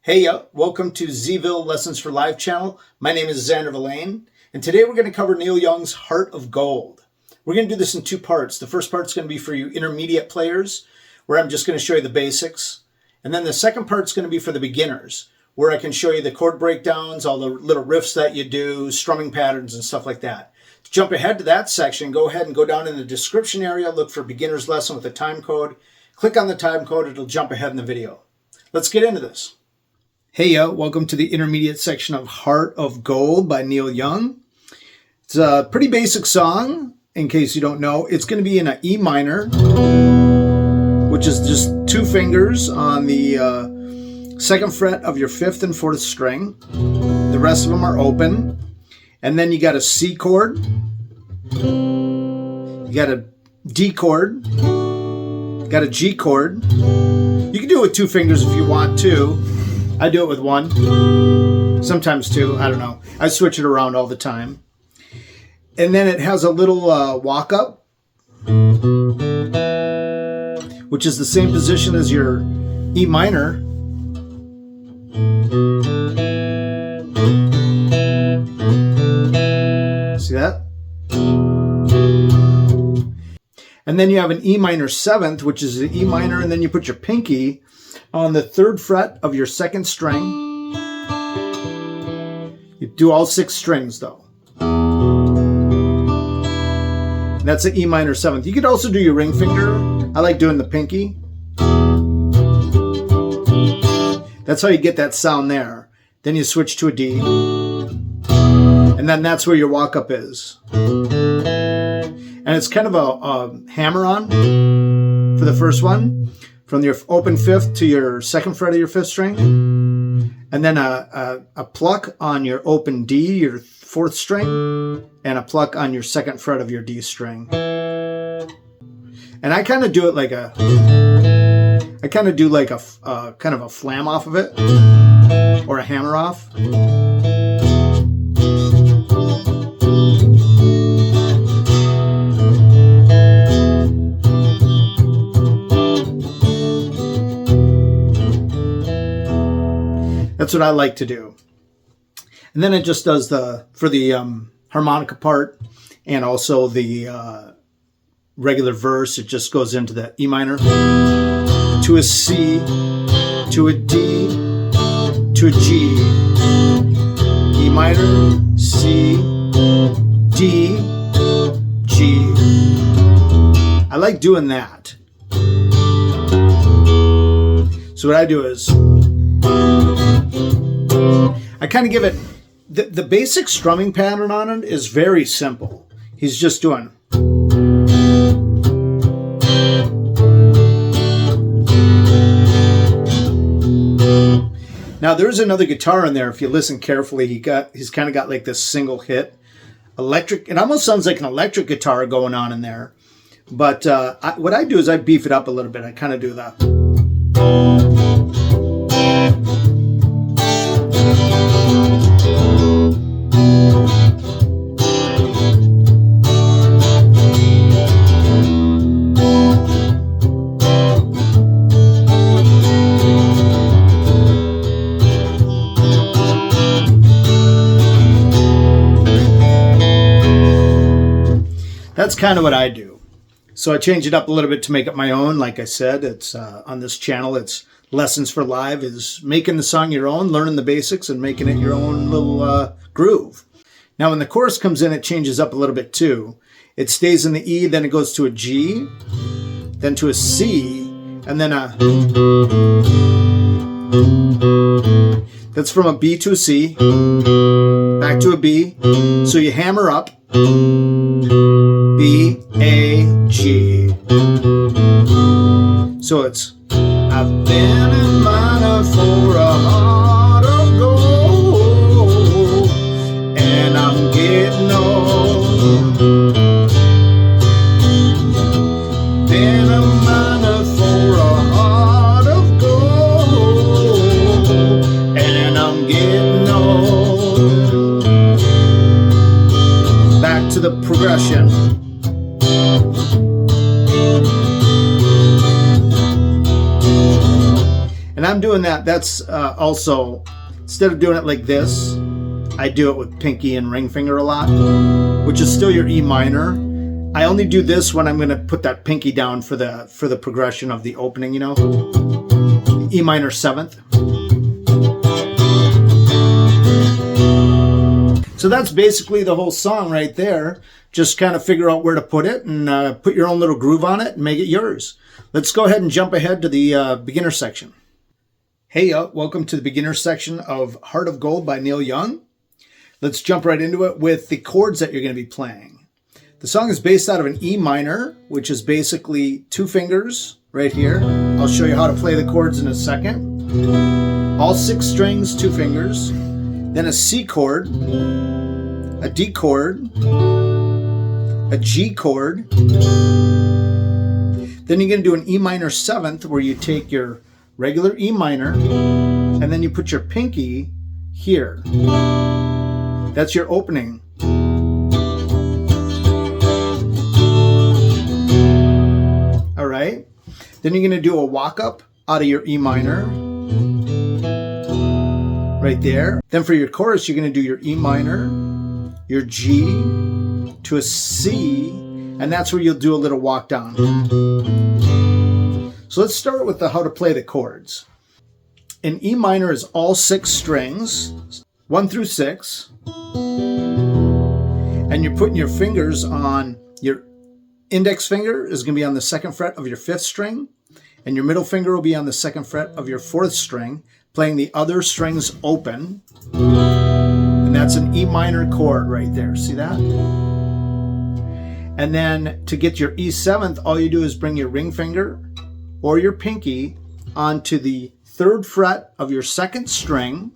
Hey, welcome to Zzzzz Lessons for Live channel. My name is Xander Villain, and today we're going to cover Neil Young's Heart of Gold. We're going to do this in two parts. The first part's going to be for you intermediate players, where I'm just going to show you the basics. And then the second part's going to be for the beginners, where I can show you the chord breakdowns, all the little riffs that you do, strumming patterns, and stuff like that. To jump ahead to that section, go ahead and go down in the description area, look for beginner's lesson with a time code. Click on the time code, it'll jump ahead in the video. Let's get into this. Hey, welcome to the intermediate section of Heart of Gold by Neil Young. It's a pretty basic song, in case you don't know. It's going to be in an E minor, which is just two fingers on the second fret of your fifth and fourth string. The rest of them are open. And then you got a C chord. You got a D chord. You got a G chord. You can do it with two fingers if you want to. I do it with one, sometimes two, I don't know. I switch it around all the time. And then it has a little walk up, which is the same position as your E minor. See that? And then you have an E minor seventh, which is the E minor, and then you put your pinky on the third fret of your second string. You do all six strings though. And that's the E minor seventh. You could also do your ring finger. I like doing the pinky. That's how you get that sound there. Then you switch to a D. And then that's where your walk up is. And it's kind of a hammer-on for the first one, from your open fifth to your second fret of your fifth string, and then a pluck on your open D, your fourth string, and a pluck on your second fret of your D string. And I kind of do it like a kind of a flam off of it, or a hammer off. That's what I like to do. And then it just does for the harmonica part and also the regular verse. It just goes into the E minor to a C, to a D, to a G. E minor, C, D, G. I like doing that. So what I do is I kind of give it, the basic strumming pattern on it is very simple. He's just doing. Now there's another guitar in there. If you listen carefully, he's kind of got like this single hit electric. It almost sounds like an electric guitar going on in there. But what I do is I beef it up a little bit. I kind of do the. That's kind of what I do. So I change it up a little bit to make it my own. Like I said, it's on this channel, it's Lessons for Live, is making the song your own, learning the basics, and making it your own little groove. Now when the chorus comes in, it changes up a little bit too. It stays in the E, then it goes to a G, then to a C, and then a... That's from a B to a C, back to a B. So you hammer up. B, A, G. So it's, I've been in minor for a heart of gold, and I'm getting old. Been a minor for a heart of gold, and I'm getting old. Back to the progression. I'm doing that, that's also, instead of doing it like this, I do it with pinky and ring finger a lot, which is still your E minor. I only do this when I'm going to put that pinky down for the progression of the opening, you know. E minor 7th. So that's basically the whole song right there. Just kind of figure out where to put it and put your own little groove on it and make it yours. Let's go ahead and jump ahead to the beginner section. Hey, welcome to the beginner section of Heart of Gold by Neil Young. Let's jump right into it with the chords that you're going to be playing. The song is based out of an E minor, which is basically 2 fingers right here. I'll show you how to play the chords in a second. All 6 strings, 2 fingers. Then a C chord, a D chord, a G chord. Then you're going to do an E minor 7th where you take your regular E minor and then you put your pinky here. That's your opening. All right. Then you're going to do a walk up out of your E minor right there. Then for your chorus, you're going to do your E minor, your G to a C, and that's where you'll do a little walk down. So let's start with how to play the chords. In E minor is all 6 strings, 1 through 6, and you're putting your fingers on, your index finger is going to be on the 2nd fret of your 5th string, and your middle finger will be on the 2nd fret of your 4th string, playing the other strings open, and that's an E minor chord right there. See that? And then to get your E 7th, all you do is bring your ring finger or your pinky onto the 3rd fret of your 2nd string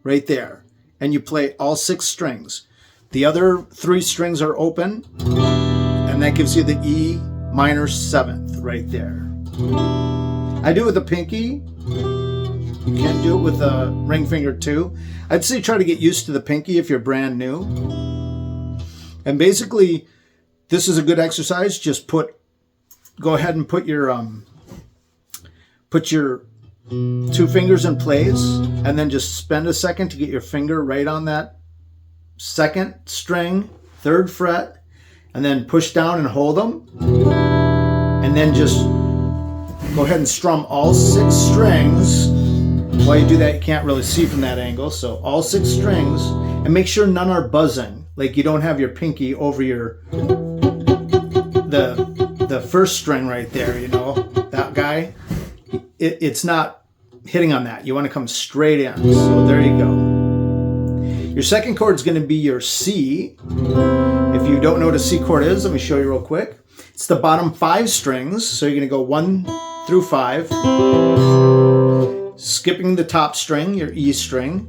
right there, and you play all 6 strings. The other 3 strings are open, and that gives you the E minor 7th right there. I do it with a pinky. You can do it with a ring finger too. I'd say try to get used to the pinky if you're brand new. And basically, this is a good exercise. Just go ahead and put your 2 fingers in place, and then just spend a second to get your finger right on that 2nd string, 3rd fret, and then push down and hold them. And then just go ahead and strum all 6 strings. While you do that, you can't really see from that angle. So all 6 strings, and make sure none are buzzing. Like you don't have your pinky over the 1st string right there, you know, that guy. It's not hitting on that. You want to come straight in. So there you go. Your 2nd chord is going to be your C. If you don't know what a C chord is, let me show you real quick. It's the bottom 5 strings. So you're going to go 1 through 5, skipping the top string, your E string,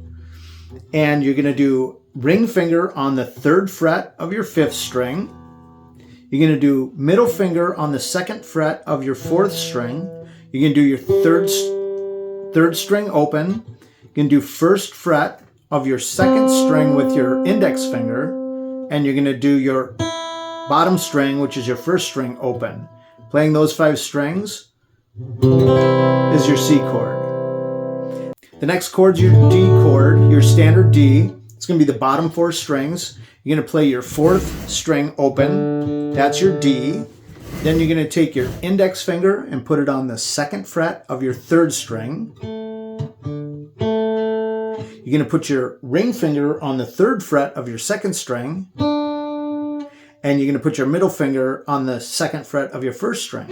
and you're going to do ring finger on the 3rd fret of your 5th string. You're going to do middle finger on the 2nd fret of your 4th string. You're going to do your 3rd string open. You're going to do 1st fret of your 2nd string with your index finger, and you're going to do your bottom string, which is your 1st string open. Playing those 5 strings is your C chord. The next chord is your D chord, your standard D. It's going to be the bottom 4 strings. You're going to play your 4th string open. That's your D. Then you're going to take your index finger and put it on the 2nd fret of your 3rd string. You're going to put your ring finger on the 3rd fret of your 2nd string. And you're going to put your middle finger on the 2nd fret of your 1st string.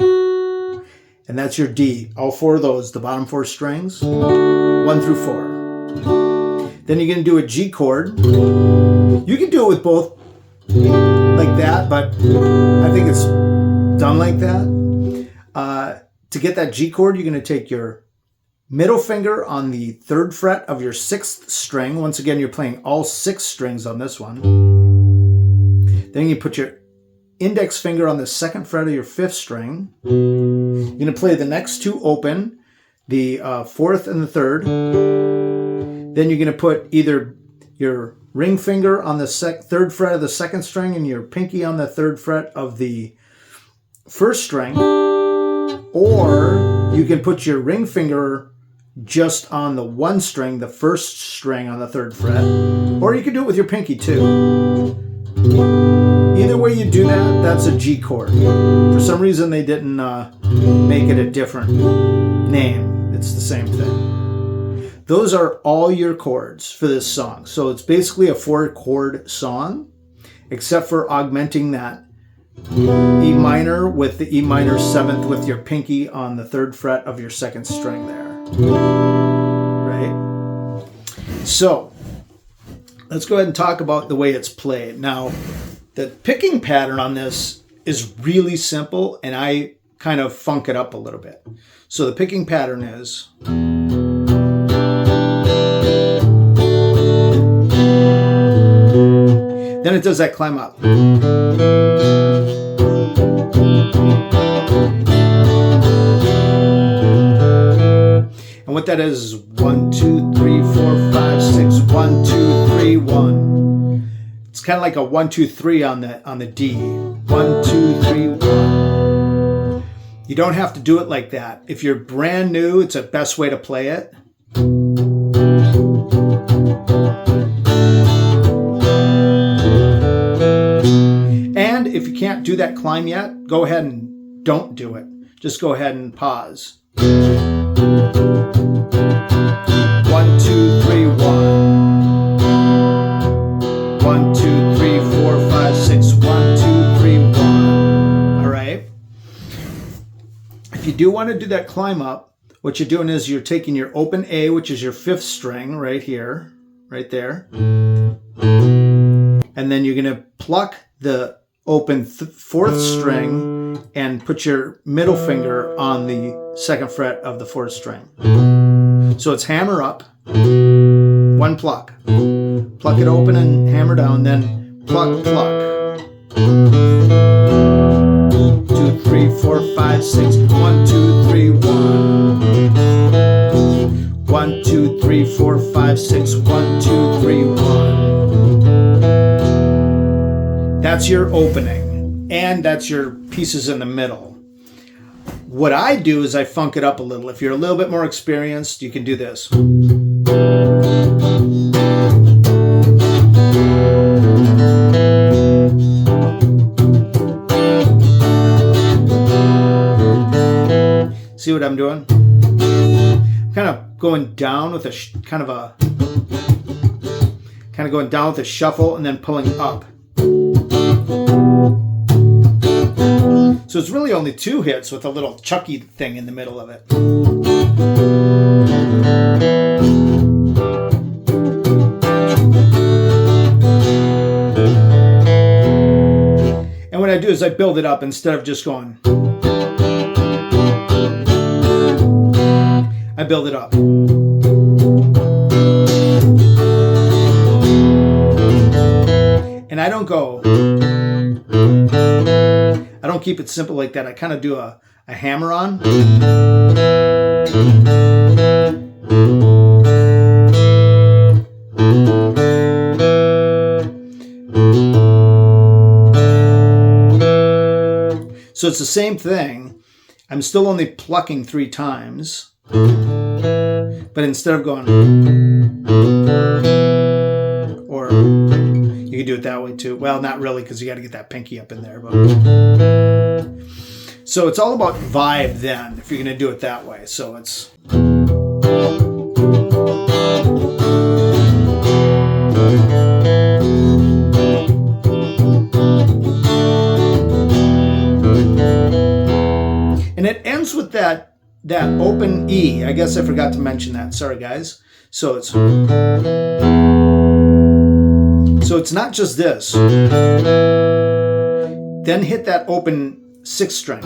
And that's your D. All 4 of those, the bottom 4 strings, 1 through 4. Then you're going to do a G chord. You can do it with both like that, but I think it's done like that. To get that G chord, you're going to take your middle finger on the 3rd fret of your 6th string. Once again, you're playing all 6 strings on this one. Then you put your index finger on the 2nd fret of your 5th string. You're going to play the next 2 open, the 4th and the 3rd. Then you're going to put either your ring finger on the 3rd fret of the 2nd string and your pinky on the 3rd fret of the 1st string. Or you can put your ring finger just on the one string, the first string on the 3rd fret, or you can do it with your pinky too. Either way you do that, that's a G chord. For some reason they didn't make it a different name. It's the same thing. Those are all your chords for this song. So it's basically a 4-chord song, except for augmenting that E minor with the E minor 7th with your pinky on the 3rd fret of your 2nd string there. Right? So let's go ahead and talk about the way it's played. Now, the picking pattern on this is really simple, and I kind of funk it up a little bit. So the picking pattern is... Then it does that climb up. And what that is 1, 2, 3, 4, 5, 6, 1, 2, 3, 1. It's kind of like a 1, 2, 3 on the D. 1, 2, 3, 1. You don't have to do it like that. If you're brand new, it's the best way to play it. And if you can't do that climb yet, go ahead and don't do it. Just go ahead and pause. 1, 2, 3, 1. 1, 2, 3, 4, 5, 6. 1, 2, 3, 1. All right. If you do want to do that climb up, what you're doing is you're taking your open A, which is your 5th string right here, right there. And then you're going to pluck the open 4th string and put your middle finger on the 2nd fret of the 4th string. So it's hammer up, 1 pluck. Pluck it open and hammer down, then pluck, pluck. 2, 3, 4, 5, 6. 1, 2, 3, 1. 1, 2, 3, 4, 5, 6. 1, 2, 3, 1. That's your opening, and that's your pieces in the middle. What I do is I funk it up a little. If you're a little bit more experienced, you can do this. See what I'm doing? I'm kind of going down with a kind of going down with a shuffle and then pulling up. So it's really only 2 hits with a little chucky thing in the middle of it. And what I do is I build it up instead of just going. I build it up. And I don't go. I don't keep it simple like that. I kind of do a hammer on. So it's the same thing. I'm still only plucking 3 times. But instead of going, or you can do it that way too. Well, not really, because you got to get that pinky up in there. But so it's all about vibe then, if you're going to do it that way. So it's. And it ends with that open E. I guess I forgot to mention that. Sorry, guys. So it's not just this. Then hit that open 6th string.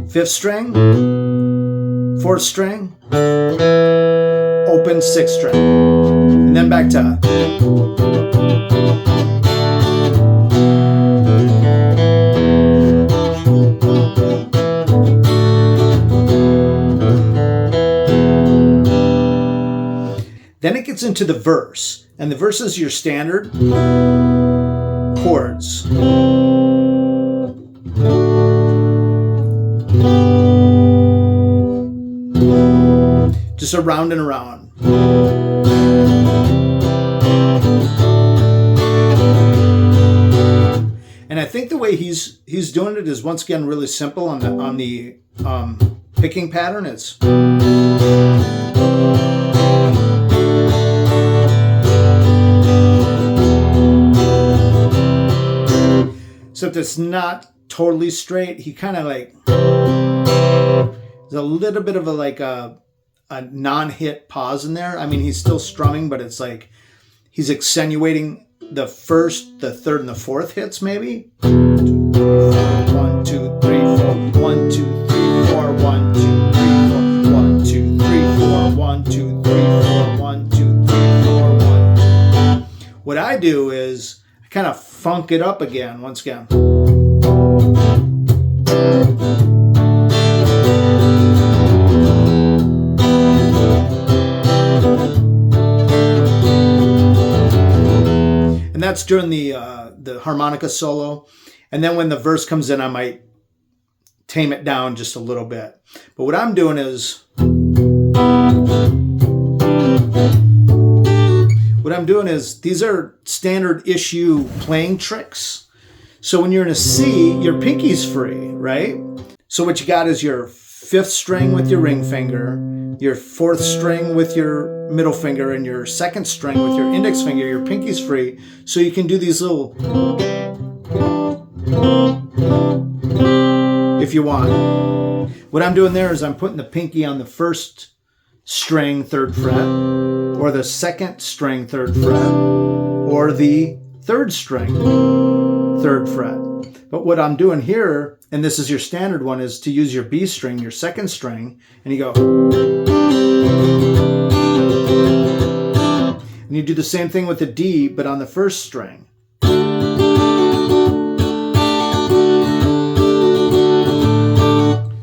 5th string. 4th string. Open 6th string. And then back to. Then it gets into the verse, and the verse is your standard chords. Just around and around. And I think the way he's doing it is once again really simple on the picking pattern. It's except it's not totally straight. He kind of like there's a little bit of a non-hit pause in there. I mean, he's still strumming, but it's like he's accentuating the first, the third, and the fourth hits, maybe. 1, 2, 3, 4. 1, 2, 3, 4. 1, 2, 3, 4. 1, 2, 3, 4. 1, 2, 3, 4. 1, 2, 3, 4. 1. What I do is I kind of funk it up again, once again. That's during the harmonica solo, and then when the verse comes in, I might tame it down just a little bit. But what I'm doing is, these are standard issue playing tricks. So when you're in a C, your pinky's free, right? So what you got is your fifth string with your ring finger, your fourth string with your middle finger, and your second string with your index finger. Your pinky's free, so you can do these little, if you want. What I'm doing there is I'm putting the pinky on the first string, 3rd fret, or the second string, 3rd fret, or the 3rd string, 3rd fret. But what I'm doing here, and this is your standard one, is to use your B string, your second string, and you go. And you do the same thing with the D, but on the first string.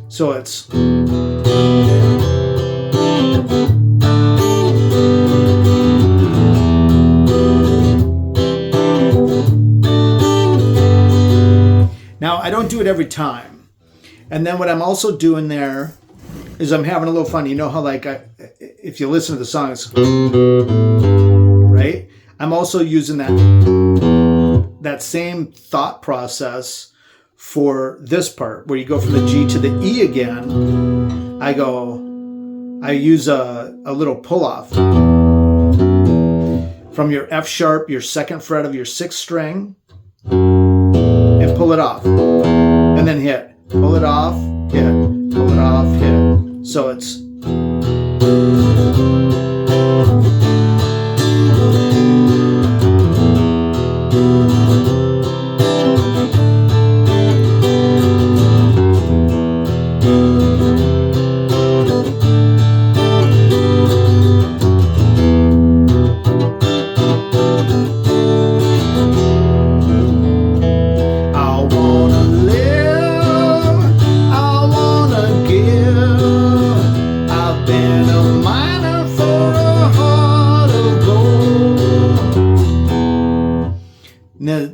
So it's. Now, I don't do it every time. And then what I'm also doing there is I'm having a little fun. You know how, like, if you listen to the song, it's right? I'm also using that same thought process for this part, where you go from the G to the E again. I use a little pull-off from your F sharp, your 2nd fret of your 6th string, and pull it off, and then hit, pull it off, hit, pull it off, hit. So it's.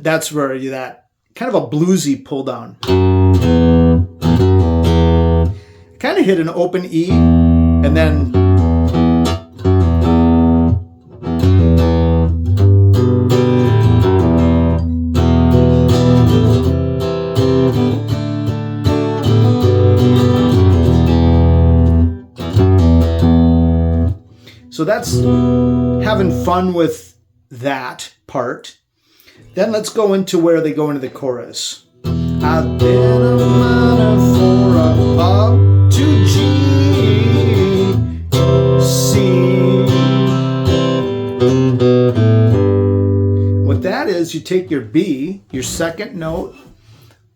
That's where you that kind of a bluesy pull down. Kind of hit an open E, and then so that's having fun with that part. Then let's go into where they go into the chorus. I've been a minor for a up to G, C. What that is, you take your B, your second note,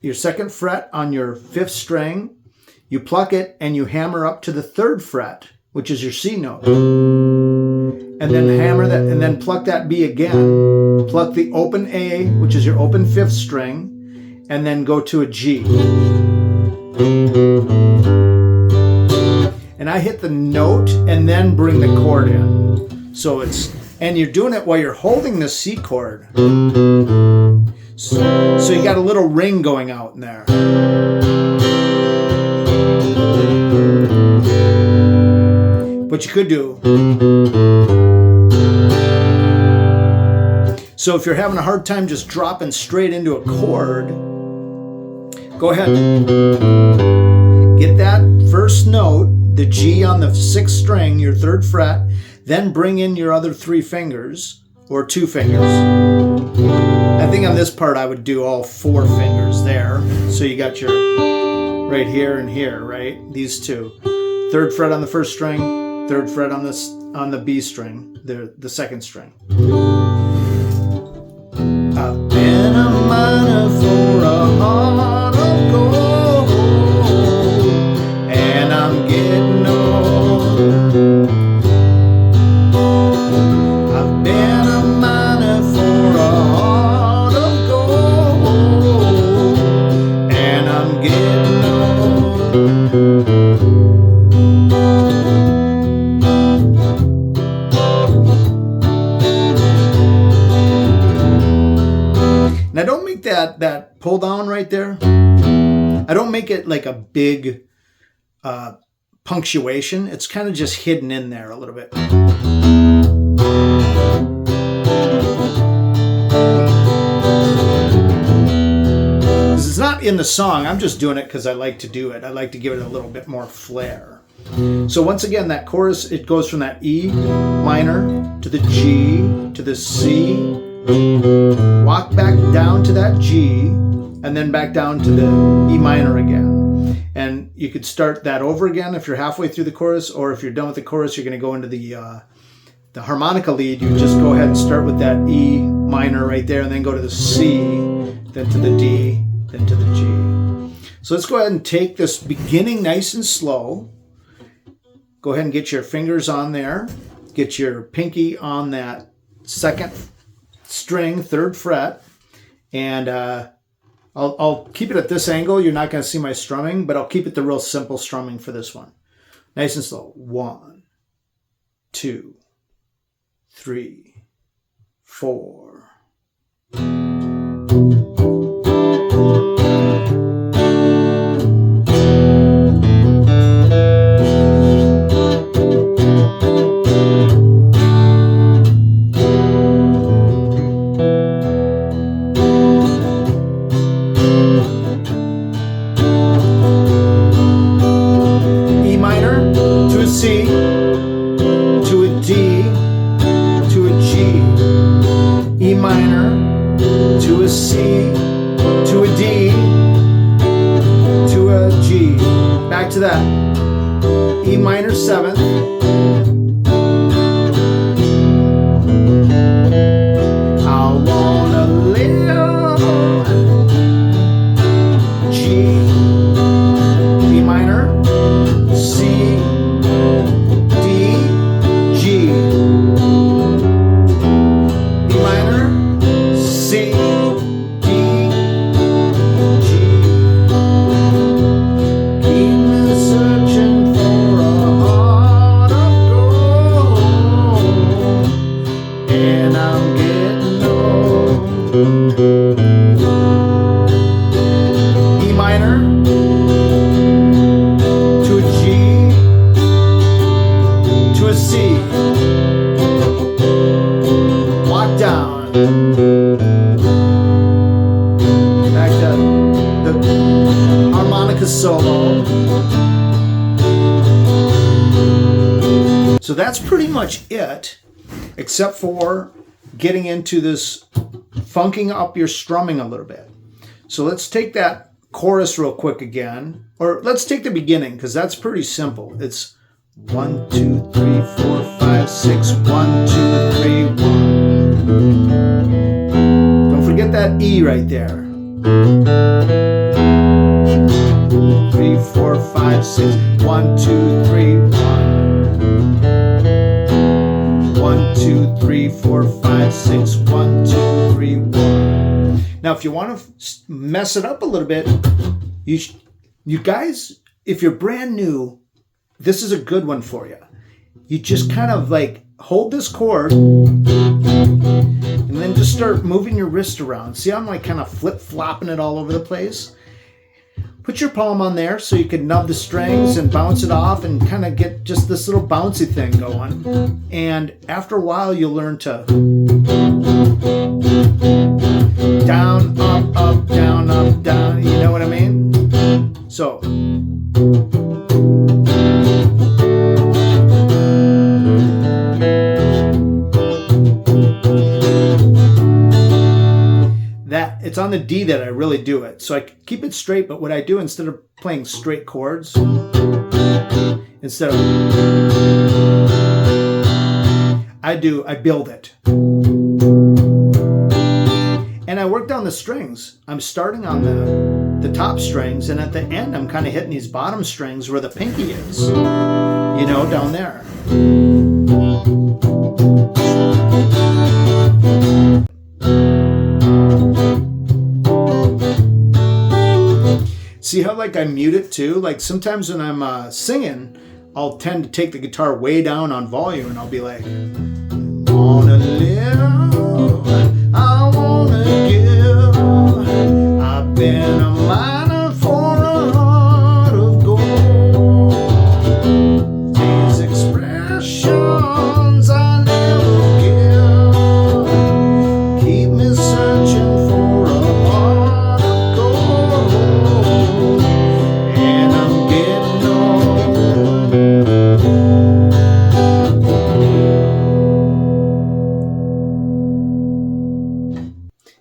your 2nd fret on your 5th string, you pluck it and you hammer up to the 3rd fret, which is your C note. And then hammer that, and then pluck that B again. Pluck the open A, which is your open 5th string, and then go to a G. And I hit the note and then bring the chord in. So it's, and you're doing it while you're holding the C chord. So you got a little ring going out in there. What you could do. So if you're having a hard time just dropping straight into a chord, go ahead. Get that first note, the G on the 6th string, your 3rd fret, then bring in your other 3 fingers or 2 fingers. I think on this part I would do all 4 fingers there. So you got your right here and here, right? These 2. 3rd fret on the 1st string, 3rd fret on the B string, the 2nd string. I've been a miner for a heart of gold, and I'm getting old. I've been a miner for a heart of gold, and I'm getting old. Now don't make that pull down right there. I don't make it like a big punctuation. It's kind of just hidden in there a little bit. This is not in the song. I'm just doing it because I like to do it. I like to give it a little bit more flair. So once again, that chorus, it goes from that E minor to the G to the C. Walk back down to that G, and then back down to the E minor again. And you could start that over again if you're halfway through the chorus, or if you're done with the chorus, you're going to go into the harmonica lead. You just go ahead and start with that E minor right there, and then go to the C, then to the D, then to the G. So let's go ahead and take this beginning nice and slow. Go ahead and get your fingers on there. Get your pinky on that 2nd string, 3rd fret, and I'll keep it at this angle. You're not going to see my strumming, but I'll keep it the real simple strumming for this one. Nice and slow. 1, 2, 3, 4. C to a D to a G, E minor to a C to a D to a G, back to that, E minor 7th, I wanna live, G, E minor, C, D, G, E minor, C, D, G. Keep me searching for a heart of gold, and I'm getting old. E minor to a G to a C, walk down, back to the harmonica solo. So that's pretty much it, except for getting into this funking up your strumming a little bit. So let's take that chorus real quick again, or let's take the beginning, because that's pretty simple. It's 1, 2, 3, 4, 5, 6, 1, 2, 3, 1. Don't forget that E right there. 3, 4, 5, 6, 1, 2, 3, 1. 1, 2, 3, 4, 5, 6, 1, 2, 3, 1. Now, if you want to mess it up a little bit, you guys, if you're brand new, this is a good one for you. You just kind of like hold this chord and then just start moving your wrist around. See how I'm like kind of flip-flopping it all over the place? put your palm on there so you can nub the strings and bounce it off and kind of get just this little bouncy thing going. And after a while, you'll learn to down, up, down. You know what I mean? So. It's on the D that I really do it. So I keep it straight, but what I do instead of playing straight chords, instead of, I build it. And I work down the strings. I'm starting on the top strings, and at the end I'm kind of hitting these bottom strings where the pinky is, you know, down there. See how like I mute it too? Like sometimes when I'm singing, I'll tend to take the guitar way down on volume and I'll be like, wanna live, I wanna give, I've been a miner for a heart of gold. These expressions I never give, keep me searching for a heart of gold. And I'm getting old.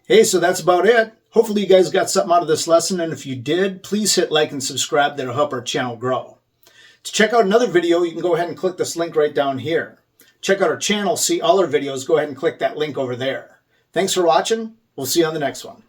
Hey, so that's about it. Hopefully you guys got something out of this lesson, and if you did, please hit like and subscribe. That'll help our channel grow. To check out another video, you can go ahead and click this link right down here. Check out our channel, see all our videos, go ahead and click that link over there. Thanks for watching. We'll see you on the next one.